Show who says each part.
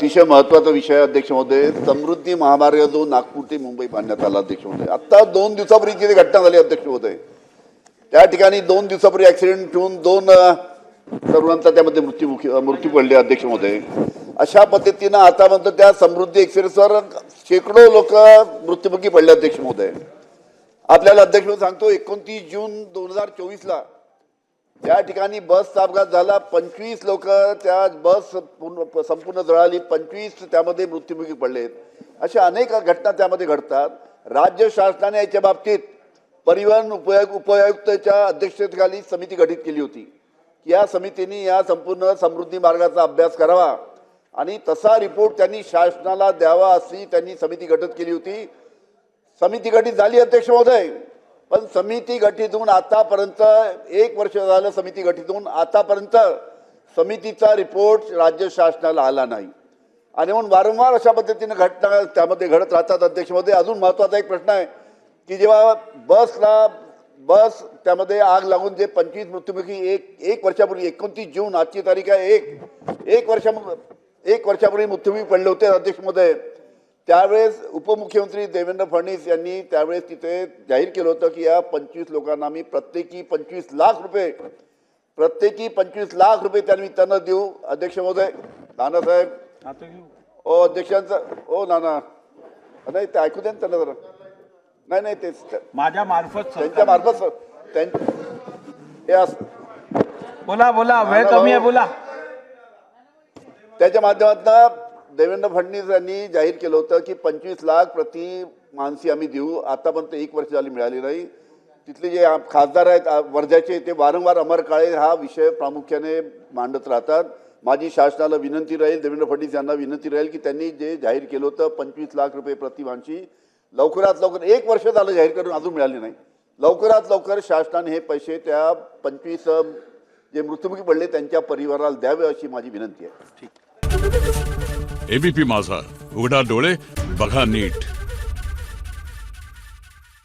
Speaker 1: अतिशय महत्त्वाचा विषय आहे अध्यक्ष महोदय. समृद्धी महामार्ग जो नागपूर ते मुंबई बांधण्यात आला अध्यक्ष महोदय. आता 2 दिवसापूर्वी जी घटना झाली अध्यक्ष महोदय, त्या ठिकाणी 2 दिवसापूर्वी ऍक्सिडेंट होऊन 2 तरुणांचा त्यामध्ये मृत्यू पडले अध्यक्ष महोदय. अशा पद्धतीनं आतापर्यंत त्या समृद्धी एक्सप्रेसवर शेकडो लोक मृत्युमुखी पडले अध्यक्ष महोदय. आपल्याला अध्यक्ष महोदय सांगतो 29 जून 2024ला त्या ठिकाणी बसचा अपघात झाला. 25 लोक त्या बस संपूर्ण जळाली, 25 त्यामध्ये मृत्युमुखी पडले. अशा अनेक घटना त्यामध्ये घडतात. राज्य शासनाने याच्या बाबतीत परिवहन उपायुक्ताच्या अध्यक्षतेखाली समिती गठीत केली होती की या समितीने या संपूर्ण समृद्धी मार्गाचा अभ्यास करावा आणि तसा रिपोर्ट त्यांनी शासनाला द्यावा अशी त्यांनी समिती गठीत केली होती. समिती गठीत झाली अध्यक्ष महोदय, पण समिती गठीत होऊन आतापर्यंत 1 वर्ष झालं. समिती गठीत होऊन आतापर्यंत समितीचा रिपोर्ट राज्य शासनाला आला नाही आणि म्हणून वारंवार अशा पद्धतीने घटना त्यामध्ये घडत राहतात अध्यक्ष महोदय. अजून महत्त्वाचा एक प्रश्न आहे की जेव्हा बस त्यामध्ये आग लागून जे 25 मृत्युमुखी एक वर्षापूर्वी 29 जून आजची तारीख आहे, एक वर्षापूर्वी मृत्युमुखी पडले होते अध्यक्ष महोदय. त्यावेळेस उपमुख्यमंत्री देवेंद्र फडणवीस यांनी त्यावेळेस तिथे जाहीर केलं होतं की या 25 लोकांना आम्ही प्रत्येकी 25 लाख रुपये त्या निमित्तानं देऊ अध्यक्ष महोदय. नानासाहेब ओ अध्यक्षांचं ओ नाना नाही ते ऐकू द्या त्यांना जरा. नाही तेच
Speaker 2: माझ्या मार्फत
Speaker 1: त्यांच्या मार्फत
Speaker 2: बोला वेळ कमी आहे बोला.
Speaker 1: त्याच्या माध्यमातून देवेंद्र फडणवीस यांनी जाहीर केलं होतं की 25 लाख प्रति माणसी आम्ही देऊ. आतापर्यंत 1 वर्ष झाली मिळाली नाही. तिथले जे खासदार आहेत वर्ध्याचे ते वारंवार अमर काळे हा विषय प्रामुख्याने मांडत राहतात. माझी शासनाला विनंती राहील, देवेंद्र फडणवीस यांना विनंती राहील की त्यांनी जे जाहीर केलं होतं 25 लाख रुपये प्रति माणसी लवकरात लवकर 1 वर्ष झालं जाहीर करून अजून मिळाले नाही. लवकरात लवकर शासनाने हे पैसे त्या 25 जे मृत्युमुखी पडले त्यांच्या परिवाराला द्यावे अशी माझी विनंती आहे.
Speaker 3: एबीपी माझा, उघडा डोळे बघा नीट.